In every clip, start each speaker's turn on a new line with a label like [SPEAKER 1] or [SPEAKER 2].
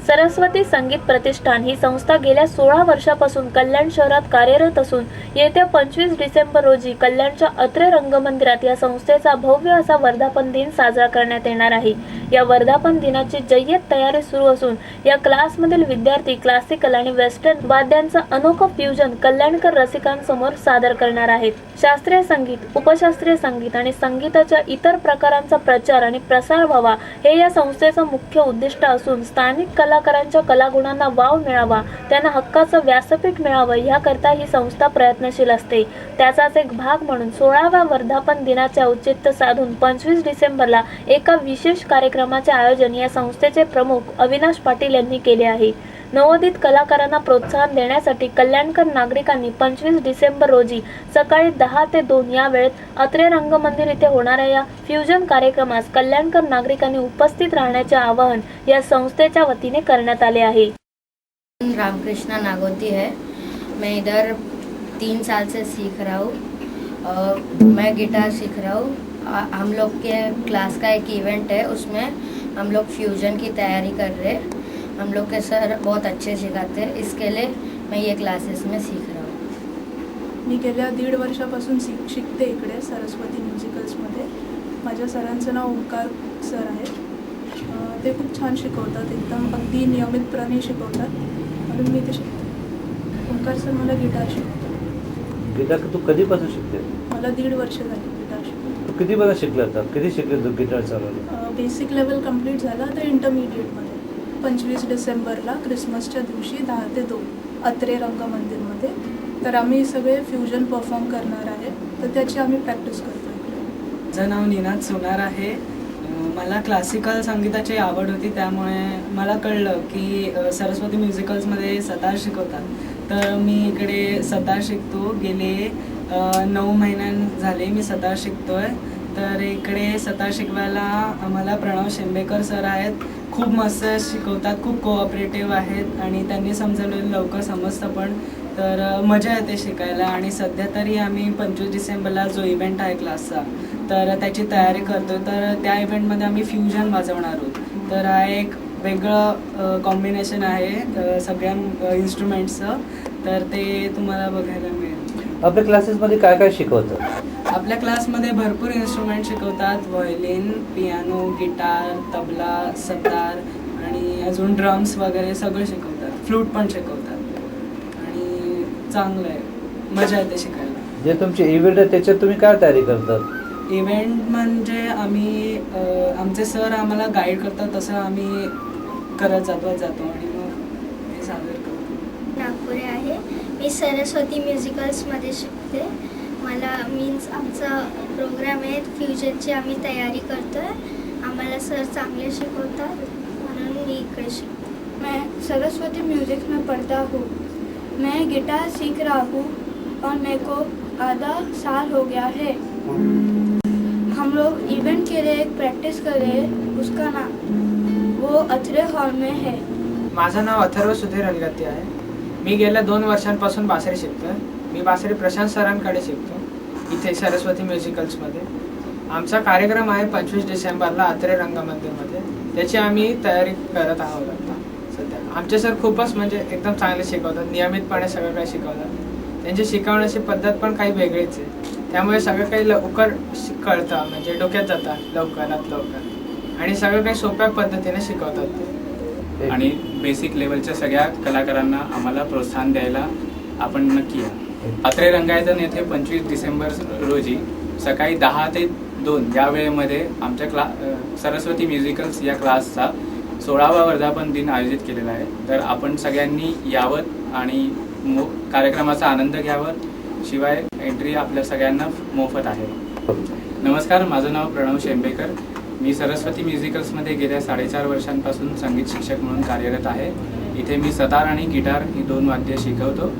[SPEAKER 1] सरस्वती संगीत प्रतिष्ठान ही संस्था गेल्या 16 वर्षापासून कल्याण शहरात कार्यरत असून येत्या 25 डिसेंबर रोजी कल्याणच्या अत्रे रंगमंदिरात या संस्थेचा भव्य असा वर्धापन दिन साजरा करण्यात येणार आहे। या वर्धापन दिनाची जय्यत तयारी सुरू असून या क्लासमधील विद्यार्थी क्लासिकल आणि वेस्टर्न वाद्यांचं अनोखं फ्युजन कल्याणकर रसिकांसमोर सादर करणार आहेत। शास्त्रीय संगीत, उपशास्त्रीय संगीत आणि संगीताच्या इतर प्रकारांचा प्रचार आणि प्रसार व्हावा हे या संस्थेचं मुख्य उद्दिष्ट असून स्थानिक कलाकारांच्या कलागुणांना वाव मिळावा, त्यांना हक्काचं व्यासपीठ मिळावं याकरता ही संस्था प्रयत्नशील असते। त्याचाच एक भाग म्हणून 16व्या वर्धापन दिनाचे औचित्य साधून 25 डिसेंबरला एका विशेष कार्यक्रमाचे आयोजन या संस्थेचे प्रमुख अविनाश पाटील यांनी केले आहे। नवोदित कलाकारांना प्रोत्साहन देण्यासाठी कल्याणकर नागरिकांनी 25 डिसेंबर रोजी सकाळी 10 ते 2 या वेळेत अत्रे रंगमंदिर येथे होणाऱ्या या फ्युजन कार्यक्रमास कल्याणकर नागरिकांनी उपस्थित राहण्याचे आवाहन या संस्थेच्या वतीने करण्यात आले आहे।
[SPEAKER 2] रामकृष्णा नागोती है। मैं इधर 3 साल से सीख रहा हूँ। मैं गिटार सीख रहा हूँ। हम लोग के क्लास का एक इवेंट है, उसमें हम लोग फ्यूजन की तैयारी कर रहे हैं। हम लोग के सर बहुत अच्छे सिखाते हैं, इसके लिए मैं ये क्लासेस में सीख रहा हूँ।
[SPEAKER 3] मी गेल्या 1.5 वर्षापासून शिकते इकडे सरस्वती म्युझिकल्समध्ये। माझ्या सरांचं नाव ओंकार सर आहे। ते खूप छान शिकवतात, एकदम अगदी नियमितपणे शिकवतात, म्हणून मी ते शिकते। ओंकार सर मला गिटार शिकवतात।
[SPEAKER 4] गिटार तू कधीपासून शिकते?
[SPEAKER 3] मला 1.5 वर्ष झाली गिटार शिकते।
[SPEAKER 4] तू किती वेळा शिकला होता? किती शिकले तू गिटार चालवायला?
[SPEAKER 3] बेसिक लेवल कंप्लीट झाला तर इंटरमिडिएटमध्ये 25 डिसेंबरला क्रिसमसच्या दिवशी 10 ते 2 अत्रे रंगमंदिरमध्ये तर आम्ही सगळे फ्युजन परफॉर्म करणार आहे, तर त्याची आम्ही प्रॅक्टिस करतो।
[SPEAKER 5] माझं नाव निनाद सोनार आहे। मला क्लासिकल संगीताची आवड होती, त्यामुळे मला कळलं की सरस्वती म्युझिकल्समध्ये सतार शिकवतात, तर मी इकडे सतार शिकतो। गेले 9 महिन्यां झाले मी सतार शिकतोय। तर इकडे सतार शिकवायला आम्हाला प्रणव शेंबेकर सर आहेत। खूप मस्त शिकवतात, खूप कोऑपरेटिव्ह आहेत आणि त्यांनी समजवलेलं लवकर समजतं पण, तर मजा येते शिकायला। आणि सध्या तरी आम्ही 25 डिसेंबरला जो इव्हेंट आहे क्लासचा, तर त्याची तयारी करतो। तर त्या इव्हेंटमध्ये आम्ही फ्युजन वाजवणार आहोत, तर हा एक वेगळं कॉम्बिनेशन आहे सगळ्या इन्स्ट्रुमेंट्सचं, तर ते तुम्हाला बघायला मिळेल।
[SPEAKER 4] आपल्या क्लासेसमध्ये काय काय शिकवतात?
[SPEAKER 5] आपल्या क्लासमध्ये भरपूर इन्स्ट्रुमेंट शिकवतात, violin, piano, guitar, tabla, sitar आणि अजून ड्रम्स वगैरे सगळं शिकवतात। फ्लूट पण शिकवतात आणि चांगलं आहे, मजा येते शिकायला।
[SPEAKER 4] जे तुमचे इव्हेंट आहे त्याच्यात तुम्ही काय तयारी करतात?
[SPEAKER 5] इव्हेंट म्हणजे आम्ही आमचे सर आम्हाला गाईड करतात, तसं आम्ही करत जातो आणि मग हे सादर करतो।
[SPEAKER 6] नागपुरे आहे। मी सरस्वती म्युझिकल्समध्ये शिकते। मला आमचा प्रोग्राम आहे फ्युजनची, आम्ही तयारी करतो आहे। आम्हाला सर चांगले शिकवतात, म्हणून मी इकडे शिकते।
[SPEAKER 7] मैं सरस्वती म्यूजिक में पढ़ता हूँ। मैं गिटार सीख रहा हूँ और मेरे को आधा साल हो गया है। हम लोग इवेंट के लिए एक प्रैक्टिस कर रहे हैं, उसका नाम वो अत्रे हॉल में है।
[SPEAKER 8] माझं नाव अथर्व सुधीर अलगती आहे। मी गेल्या 2 वर्षांपासून बासरी शिकतोय। मी बासरी प्रशांत सरांकडे शिकतो इथे सरस्वती म्युझिकल्समध्ये। आमचा कार्यक्रम आहे 25 डिसेंबरला अत्रे रंगमंदिरमध्ये, त्याची आम्ही तयारी करत आहोत आता सध्या। आमचे सर खूपच म्हणजे एकदम चांगले शिकवतात, नियमितपणे सगळं काही शिकवतात। त्यांची शिकवण्याची पद्धत पण काही वेगळीच आहे, त्यामुळे सगळं काही लवकर कळतं, म्हणजे डोक्यात जातं लवकरात लवकर, आणि सगळं काही सोप्या पद्धतीने शिकवतात ते।
[SPEAKER 9] आणि बेसिक लेवलच्या सगळ्या कलाकारांना आम्हाला प्रोत्साहन द्यायला आपण नक्की या। अत्रे रंगायतन येथे 25 डिसेंबर रोजी सकाळी 10 ते 2 या वेळेमध्ये आमच्या सरस्वती म्युझिकल्स या क्लासचा 16वा वर्धापन दिन आयोजित केलेला आहे। तर आपण सगळ्यांनी यावं आणि कार्यक्रमाचा आनंद घ्यावा। शिवाय एंट्री आपल्या सगळ्यांना मोफत आहे। नमस्कार, माझं नाव प्रणव शेंबेकर। मी सरस्वती म्युझिकल्समध्ये गेल्या 4.5 वर्षांपासून संगीत शिक्षक म्हणून कार्यरत आहे। इथे मी सतार आणि गिटार ही 2 वाद्य शिकवतो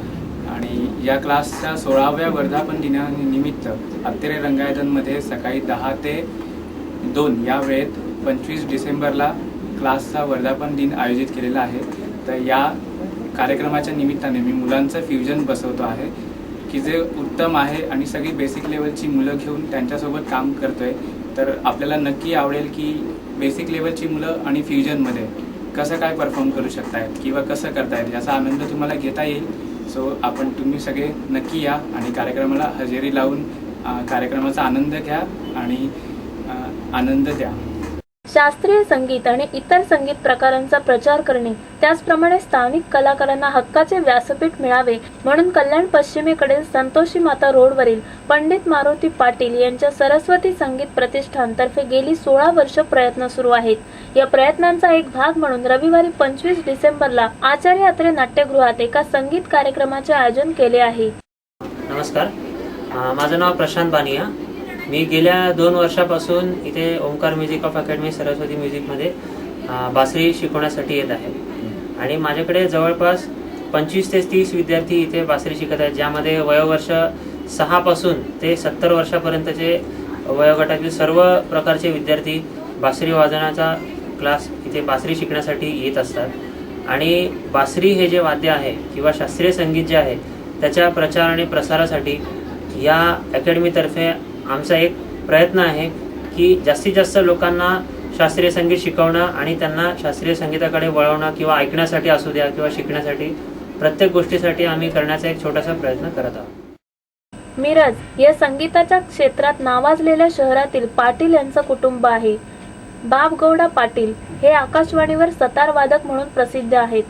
[SPEAKER 9] आणि या क्लासच्या 16व्या वर्धापन दिनानिमित्त अत्रे रंगायतनमध्ये सकाळी 10 ते 2 या वेळेत 25 डिसेंबरला क्लासचा वर्धापन दिन आयोजित केलेला आहे। तर या कार्यक्रमाच्या निमित्ताने मी मुलांचं फ्युजन बसवतो आहे, की जे उत्तम आहे आणि सगळी बेसिक लेवलची मुलं घेऊन त्यांच्यासोबत काम करतोय। तर आपल्याला नक्की आवडेल की बेसिक लेवलची मुलं आणि फ्युजनमध्ये कसं काय परफॉर्म करू शकतायत किंवा कसं करतायत याचा आनंद तुम्हाला घेता येईल. सो तुम्ही सगळे नक्की या आणि कार्यक्रमाला हजेरी लावून कार्यक्रमाचा आनंद घ्या आणि आनंद द्या.
[SPEAKER 1] शास्त्रीय संगीत आणि इतर संगीत प्रकारांचा प्रचार करणे, त्याचप्रमाणे स्थानिक कलाकारांना हक्काचे व्यासपीठ मिळावे म्हणून कल्याण पश्चिमेकडील संतोषी माता रोडवरील पंडित मारुती पाटील यांच्या सरस्वती संगीत प्रतिष्ठान तर्फे गेली 16 वर्ष प्रयत्न सुरू आहेत. या प्रयत्नांचा एक भाग म्हणून रविवारी 25 डिसेंबरला आचार्य अत्रे नाट्यगृहात एका संगीत कार्यक्रमाचे आयोजन केले आहे.
[SPEAKER 10] नमस्कार, माझं नाव प्रशांत बानिया. मी गेल्या 2 वर्षापासून इथे Omkar music of academy Saraswati म्युझिकमध्ये बासरी शिकवण्यासाठी येत आहे आणि माझ्याकडे जवळपास 25 ते 30 विद्यार्थी इथे बासरी शिकत आहेत, ज्यामध्ये वयोवर्ष 6 पासून ते 70 वर्षापर्यंतचे वयोगटातील सर्व प्रकारचे विद्यार्थी बासरी वादनाचा क्लास इथे बासरी शिकण्यासाठी येत असतात. आणि बासरी हे जे वाद्य आहे किंवा शास्त्रीय संगीत जे आहे त्याच्या प्रचार आणि प्रसारासाठी या अकॅडमीतर्फे आमचा एक प्रयत्न आहे की जास्तीत जास्त लोकांना शास्त्रीय संगीत शिकवणं आणि त्यांना शास्त्रीय संगीताकडे वळवणं किंवा ऐकण्यासाठी असू द्या किंवा शिकण्यासाठी प्रत्येक गोष्टीसाठी आम्ही करण्याचा एक छोटासा प्रयत्न करत आहोत.
[SPEAKER 1] मिरज या संगीताच्या क्षेत्रात नावाजलेल्या शहरातील पाटील यांचं कुटुंब आहे. बापगौडा पाटील हे आकाशवाणीवर सतार वादक म्हणून प्रसिद्ध आहेत.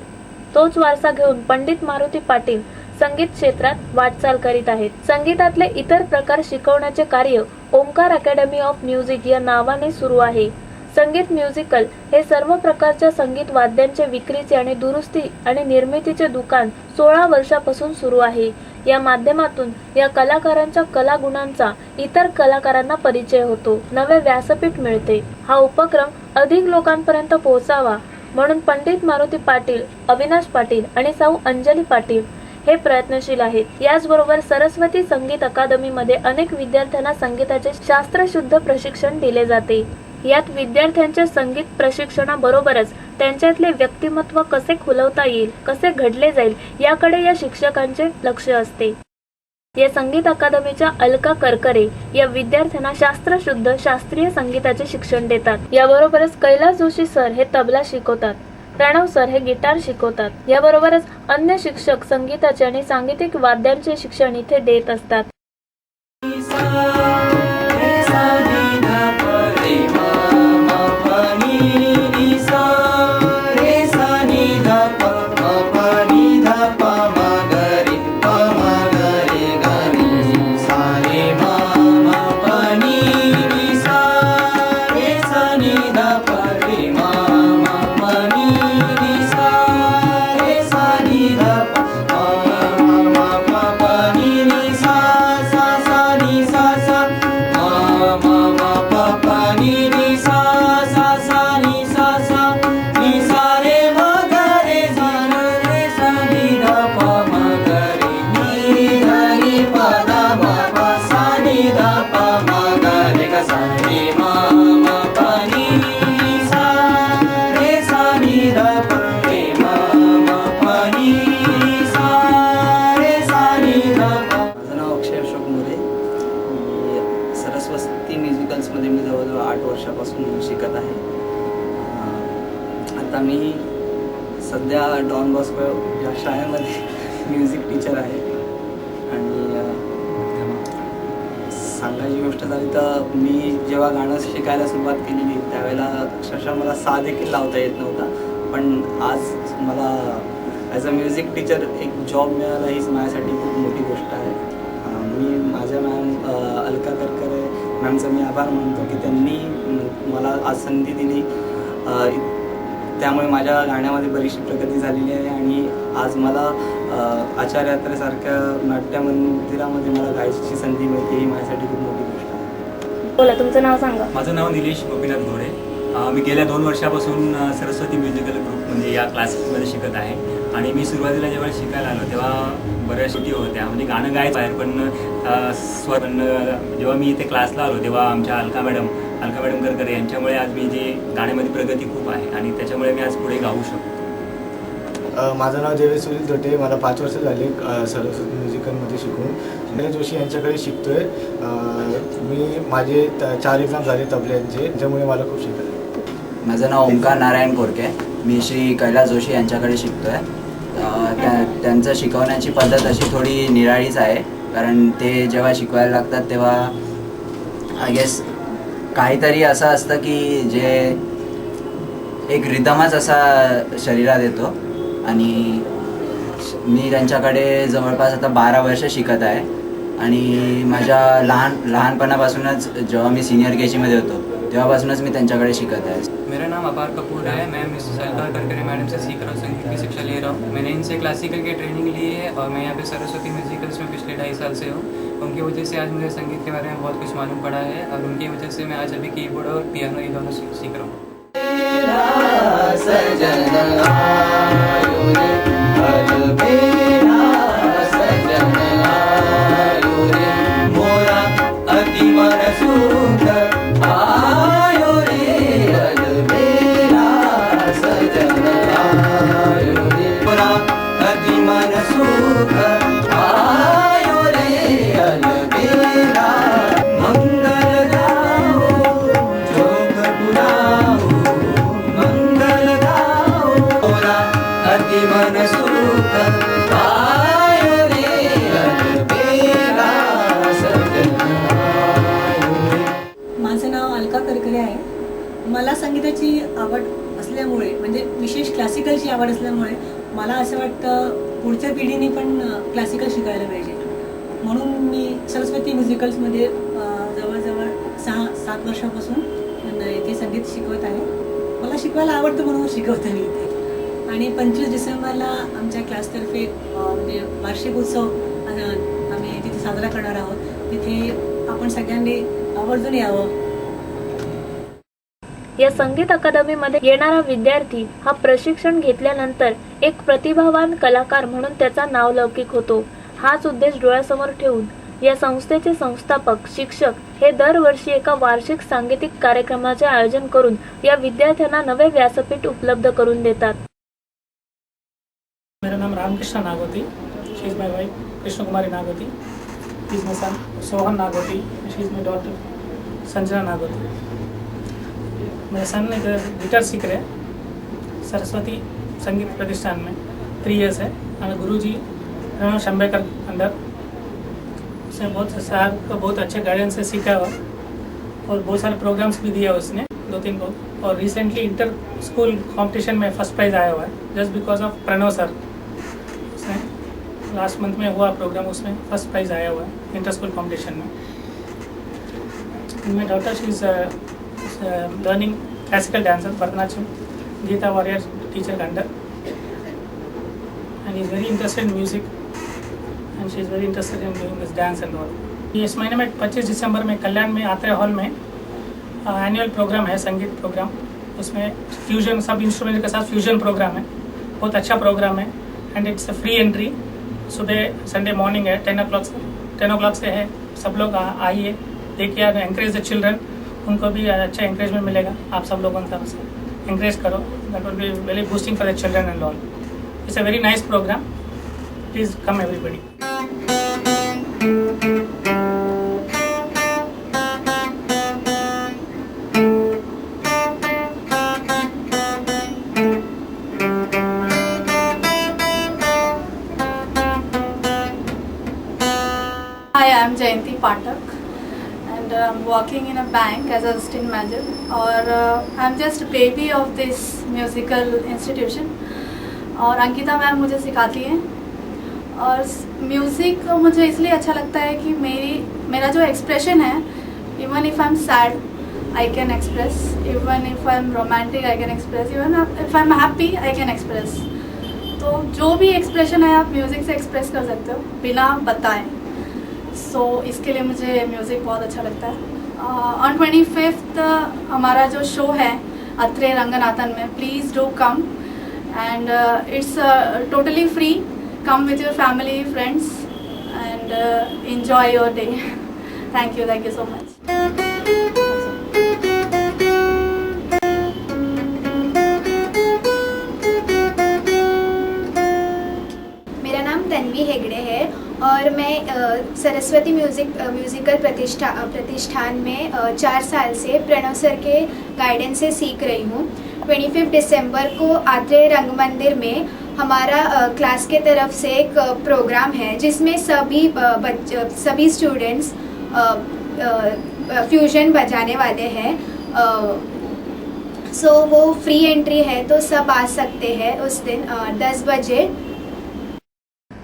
[SPEAKER 1] तोच वारसा घेऊन पंडित मारुती पाटील संगीत क्षेत्रात वाटचाल करीत आहेत. संगीतातले इतर प्रकार शिकवण्याचे कार्य ओंकार अकॅडमी ऑफ म्युझिक या नावाने सुरू आहे. संगीत म्युझिकल हे सर्व प्रकारच्या संगीत वाद्यांचे विक्रीचे आणि दुरुस्ती आणि निर्मितीचे दुकान 16 वर्षापासून सुरू आहे. या माध्यमातून या कलाकारांच्या कलागुणांचा इतर कलाकारांना परिचय होतो, नवे व्यासपीठ मिळते. हा उपक्रम अधिक लोकांपर्यंत पोहोचावा म्हणून पंडित मारुती पाटील, अविनाश पाटील आणि सौ अंजली पाटील हे प्रयत्नशील आहेत. याचबरोबर सरस्वती संगीत अकादमीमध्ये अनेक विद्यार्थ्यांना संगीताचे शास्त्रशुद्ध प्रशिक्षण दिले जाते. यात विद्यार्थ्यांच्या संगीत प्रशिक्षणाबरोबरच त्यांच्यातले व्यक्तिमत्व कसे खुलवता येईल, कसे घडले जाईल याकडे या शिक्षकांचे लक्ष असते. या संगीत अकादमीच्या अलका करकरे या विद्यार्थ्यांना शास्त्रशुद्ध शास्त्रीय संगीताचे शिक्षण देतात. याबरोबरच कैलास जोशी सर हे तबला शिकवतात, प्रणव सर हे गिटार शिकवतात. याबरोबरच अन्य शिक्षक संगीताचे आणि सांगीतिक वाद्यांचे शिक्षण इथे देत असतात.
[SPEAKER 11] सरस्वती म्युझिकल्समध्ये मी जवळजवळ 8 वर्षापासून शिकत आहे. आता मी सध्या डॉन बॉस्को या शाळेमध्ये म्युझिक टीचर आहे. आणि सांगायची गोष्ट झाली तर मी जेव्हा गाणं शिकायला सुरुवात केलेली त्यावेळेला अक्षरशः मला सा देखील लावता येत नव्हता. पण आज मला ॲज अ म्युझिक टीचर एक जॉब मिळाला हीच माझ्यासाठी खूप मोठी गोष्ट आहे. मी माझ्या मॅम अलका करकरे मॅमचा मी आभार मानतो की त्यांनी मला आज संधी दिली. त्यामुळे माझ्या गाण्यामध्ये बरीचशी प्रगती झालेली आहे आणि आज मला आचार्य अत्रेसारख्या नाट्य मंदिरामध्ये मला गायची संधी मिळते ही माझ्यासाठी खूप मोठी गोष्ट आहे.
[SPEAKER 1] बोला, तुमचं नाव सांगा.
[SPEAKER 12] माझं नाव निलेश गोपीनाथ घोडे. मी गेल्या 2 वर्षापासून सरस्वती म्युझिकल ग्रुप म्हणजे या क्लासेसमध्ये शिकत आहे. आणि मी सुरुवातीला जेव्हा शिकायला आलो तेव्हा बऱ्याच सुटी होत्या, म्हणजे गाणं गायचं आहे पण स्वर. पण जेव्हा मी इथे क्लासला आलो तेव्हा आमच्या अलका मॅडम करकरे यांच्यामुळे आज मी जी गाण्यामध्ये प्रगती खूप आहे आणि त्याच्यामुळे मी आज पुढे गाऊ शकतो.
[SPEAKER 13] माझं नाव देवेश सुनील धोटे. मला 5 वर्ष झाले सरस्वती म्युझिकलमध्ये शिकून. विनय जोशी यांच्याकडे शिकतो आहे. मी माझे 4 एक्झाम झाले तबल्यांचे, त्याच्यामुळे मला खूप शिकायला.
[SPEAKER 14] माझं नाव ओंकार नारायण कोरके. मी श्री कैलास जोशी यांच्याकडे शिकतो आहे. त्यांचं शिकवण्याची पद्धत अशी थोडी निराळीच आहे, कारण ते जेव्हा शिकवायला लागतात तेव्हा आय गेस काहीतरी असं असतं की जे एक रिदमच असा शरीरात येतो. आणि मी त्यांच्याकडे जवळपास आता 12 वर्ष शिकत आहे. आणि माझ्या लहानपणापासूनच जेव्हा मी सीनियर केजीमध्ये होतो तेव्हापासूनच मी त्यांच्याकडे शिकत आहे.
[SPEAKER 15] मेरा नाम अपार कपूर है. मैं मिस अलका करकरे मैडम से सीख रहा हूँ, संगीत की शिक्षा ले रहा हूँ. मैंने इनसे क्लासिकल की ट्रेनिंग ली है और मैं यहाँ पे सरस्वती म्यूजिकल्स में पिछले 2.5 साल से हूँ. उनकी वजह से आज मुझे संगीत के बारे में बहुत कुछ मालूम पड़ा है और उनकी वजह से मैं आज अभी कीबोर्ड और पियानो ये दोनों सीख रहा हूँ.
[SPEAKER 16] माझं नाव अलका करकरे आहे. मला संगीताची आवड असल्यामुळे, म्हणजे विशेष क्लासिकलची आवड असल्यामुळे मला असं वाटतं पुढच्या पिढीने पण क्लासिकल शिकायला पाहिजे. म्हणून मी सरस्वती म्युझिकल्समध्ये जवळजवळ 6-7 वर्षापासून इथे संगीत शिकवत आहे. मला शिकवायला आवडतं म्हणून शिकवते मी इथे. आणि 25 डिसेंबरला आमच्या क्लासतर्फे म्हणजे वार्षिक उत्सव आम्ही तिथे साजरा करणार आहोत. तिथे आपण सगळ्यांनी आवर्जून यावं.
[SPEAKER 1] या संगीत अकादमीमध्ये येणारा विद्यार्थी हा प्रशिक्षण घेतल्यानंतर एक प्रतिभावान कलाकार म्हणून त्याचा नावलौकिक होतो. हाच उद्देश डोळ्यासमोर ठेवून या संस्थेचे संस्थापक शिक्षक हे दरवर्षी एका वार्षिक सांगीतिक कार्यक्रमाचे आयोजन करून या विद्यार्थ्यांना नवे व्यासपीठ उपलब्ध करून देतात.
[SPEAKER 17] मेरा नाम Ramakrishna Nagoti. She is my wife Krishna Kumari Nagoti. He is my son Sohan Nagoti. She is my daughter Sanjana Nagoti. मेरे सन ने गिटार सीख रहे हैं सरस्वती संगीत प्रतिष्ठान में 3 years है. हमारे गुरुजी रणव शंबेकर अंदर उसने बहुत अच्छे गाइडेंस से सीखा हुआ और बहुत सारे प्रोग्राम्स भी दिए उसने 2-3 बहुत. और रिसेंटली इंटर स्कूल कंपटीशन में फर्स्ट प्राइज़ आया हुआ है just because of Pranav sir. उसने लास्ट मंथ में हुआ प्रोग्राम, उसमें फर्स्ट प्राइज़ आया हुआ है इंटर स्कूल कॉम्पिटिशन में. My daughter she is learning classical dances, Bharatanatyam, Geeta Warrior teacher under, and he is very interested in music and she is very interested in doing this dance and all. इस महीने में 25 दिसंबर में कल्याण में Atreya hall में annual programme है, संगीत programme. उसमें fusion सब instrument के साथ fusion programme है. बहुत अच्छा प्रोग्राम है एंड इट्स फ्री एंट्री. सुबह संडे मॉर्निंग है 10 o'clock से है. सब लोग आइए, देखिए, एनकरेज द चिल्ड्रन. उनको भी अच्छा इंकरेजमेंट मिलेगा. आप सब लोगों की तरफ से इंकरेज करो. That will be very boosting for the children end all. It's a very nice program. Please come everybody.
[SPEAKER 18] Hi, I am Jayanti Patak. I'm working in a bank as an assistant manager, और I'm just a baby of this musical institution. और Ankita ma'am मुझे सिखाती हैं. और music मुझे इसलिए अच्छा लगता है कि मेरा जो एक्सप्रेशन है, even if I am sad I can express, even if I am romantic I can express, even if I am happy I can express. तो जो भी एक्सप्रेशन है आप म्यूज़िक से एक्सप्रेस कर सकते हो बिना बताएं. सो इसके लिए मुझे म्यूज़िक बहुत अच्छा लगता है. ऑन 25th हमारा जो शो है अत्रे रंगनाथन में, please do come and it's totally free. Come with your family friends end enjoy your day. Thank you so much.
[SPEAKER 6] मेरा नाम तन्वी हेगड़े है और मैं सरस्वती म्यूज़िकल प्रतिष्ठान में 4 साल से प्रणव सर के गाइडेंस से सीख रही हूँ। 25 दिसंबर को आत्रेय रंग मंदिर में हमारा क्लास के तरफ से एक प्रोग्राम है जिसमें सभी स्टूडेंट्स फ्यूजन बजाने वाले हैं। सो वो फ्री एंट्री है तो सब आ सकते हैं उस दिन 10 बजे।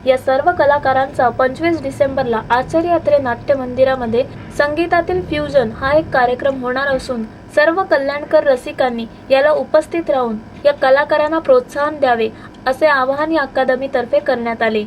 [SPEAKER 1] या सर्व कलाकारांचा 25 डिसेंबरला आचार्य अत्रे नाट्य मंदिरामध्ये संगीतातील फ्युजन हा एक कार्यक्रम होणार असून सर्व कल्याणकर रसिकांनी याला उपस्थित राहून या कलाकारांना प्रोत्साहन द्यावे असे आवाहन या अकादमी तर्फे करण्यात आले।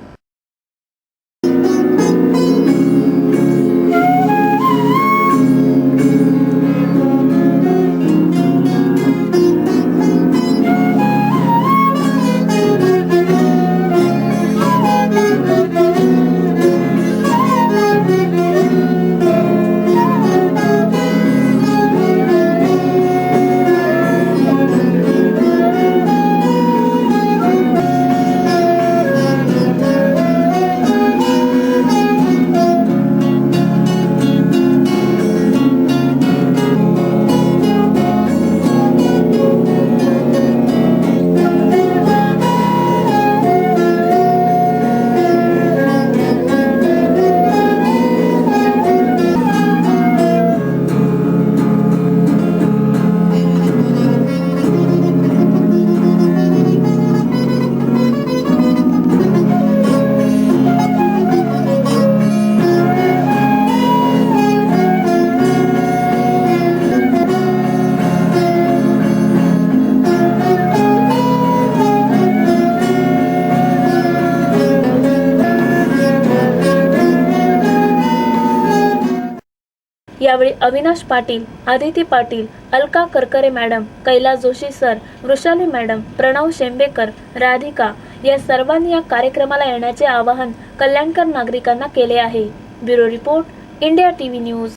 [SPEAKER 1] यावेळी Avinash Patil, Aditi Patil, Alka Karkare madam, Kailas Joshi sir, Vrushali madam, Pranav Shembekar, Radhika या सर्वांनी या कार्यक्रमाला येण्याचे आवाहन कल्याणकर नागरिकांना केले आहे। Bureau report, India TV news.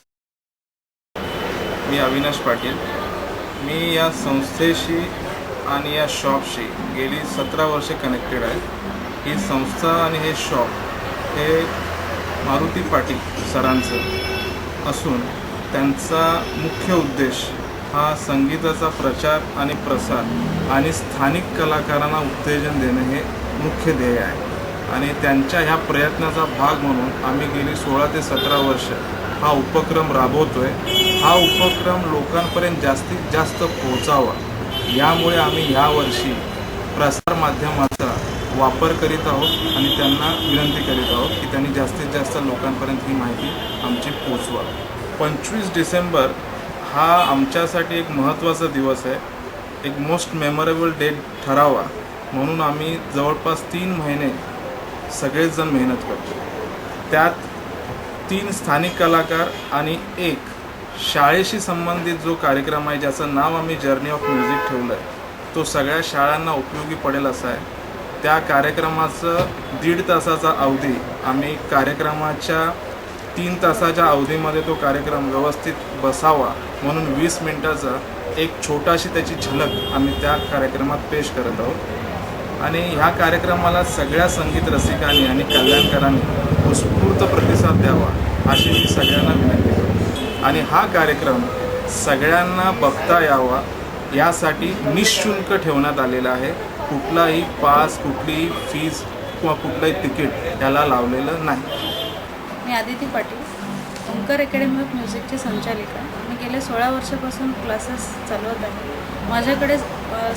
[SPEAKER 19] मी अविनाश पाटील। मी या संस्थेशी आणि या शॉपशी गेली 17 वर्षे कनेक्टेड आहे। ही संस्था आणि हे शॉप हे मारुती पाटील सरांचं असून त्यांचा मुख्य उद्देश हा संगीताचा प्रचार आणि प्रसार आणि स्थानिक कलाकारांना उत्तेजन देणे हे मुख्य ध्येय आहे। आणि त्यांच्या ह्या प्रयत्नाचा भाग म्हणून आम्ही गेली 16 ते 17 वर्ष हा उपक्रम राबवतोय। हा उपक्रम लोकांपर्यंत जास्तीत जास्त पोहोचावा यामुळे आम्ही ह्या वर्षी प्रसार माध्यमाचा वापर करीत आहोत आणि त्यांना विनंती करीत आहोत की त्यांनी जास्तीत जास्त लोकांपर्यंत ही माहिती आमची पोहोचवा। 25 डिसेंबर हा आमच्यासाठी एक महत्त्वाचा दिवस आहे, एक मोस्ट मेमोरेबल डेट ठरावा म्हणून आम्ही जवळपास 3 महिने सगळेच जण मेहनत करतो। त्यात 3 स्थानिक कलाकार आणि एक शाळेशी संबंधित जो कार्यक्रम आहे ज्याचं नाव आम्ही जर्नी ऑफ म्युझिक ठेवलं आहे तो सगळ्या शाळांना उपयोगी पडेल असा आहे। त्या कार्यक्रमाचं 1.5 तासाचा अवधी आम्ही कार्यक्रमाच्या 3 तासाच्या अवधीमध्ये तो कार्यक्रम व्यवस्थित बसावा म्हणून 20 मिनिटाचा एक छोटाशी त्याची झलक आम्ही त्या कार्यक्रमात पेश करत आहोत। आणि ह्या कार्यक्रमाला सगळ्या संगीत रसिकांनी आणि कल्याणकरांनी उत्स्फूर्त प्रतिसाद द्यावा अशी मी सगळ्यांना विनंती करतो। आणि हा कार्यक्रम सगळ्यांना बघता यावा यासाठी निःशुल्क ठेवण्यात आलेला आहे। कुठलाही पास, कुठलीही फीज किंवा कुठलंही तिकीट त्याला लावलेलं नाही।
[SPEAKER 20] मी आदिती पाटील, ओंकार अकॅडमी ऑफ म्युझिकची संचालिका। मी गेल्या 16 वर्षापासून क्लासेस चालवत आहे। माझ्याकडे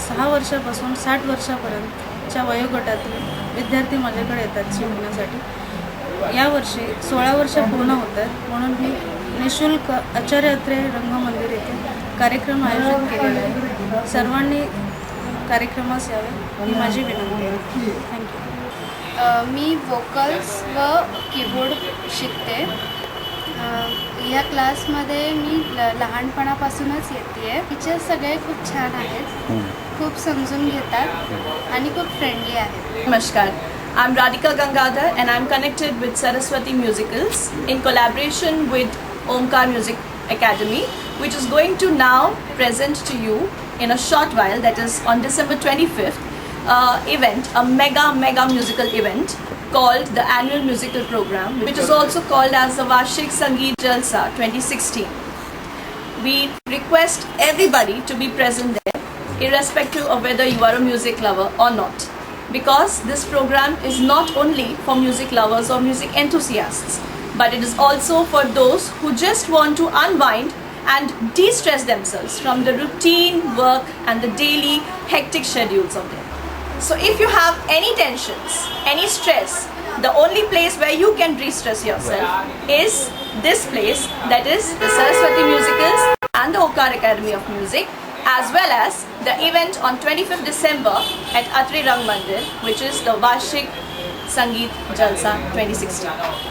[SPEAKER 20] 6 वर्षापासून 60 वर्षापर्यंतच्या वयोगटातील विद्यार्थी माझ्याकडे येतात शिकण्यासाठी। यावर्षी 16 वर्ष पूर्ण होत आहेत म्हणून मी निःशुल्क आचार्य अत्रे रंगमंदिर येथे कार्यक्रम आयोजित केलेला आहे। सर्वांनी कार्यक्रमास यावे ही माझी विनंती आहे। थँक्यू।
[SPEAKER 6] मी वोकल्स व कीबोर्ड शिकते। या क्लासमध्ये मी लहानपणापासूनच येते। टीचर सगळे खूप छान आहेत, खूप समजून घेतात आणि खूप फ्रेंडली आहेत।
[SPEAKER 21] नमस्कार, I'm Radhika Gangadhar and I'm connected with Saraswati Musicals in collaboration with Omkar Music Academy, which is going to now present to you in a short while, that is on December 25th, event, a mega musical event called the annual musical program, which is also called as the Varshik Sangeet Jalsa 2016. We request everybody to be present there, irrespective of whether you are a music lover or not, because this program is not only for music lovers or music enthusiasts, but it is also for those who just want to unwind and de-stress themselves from the routine work and the daily hectic schedules of them. So if you have any tensions, any stress, the only place where you can de-stress yourself is this place, that is the Saraswati Musicals and the Omkar Academy of Music, as well as the event on 25th December at Atri Rang Mandir, which is the Varshik Sangeet Jalsa 2016.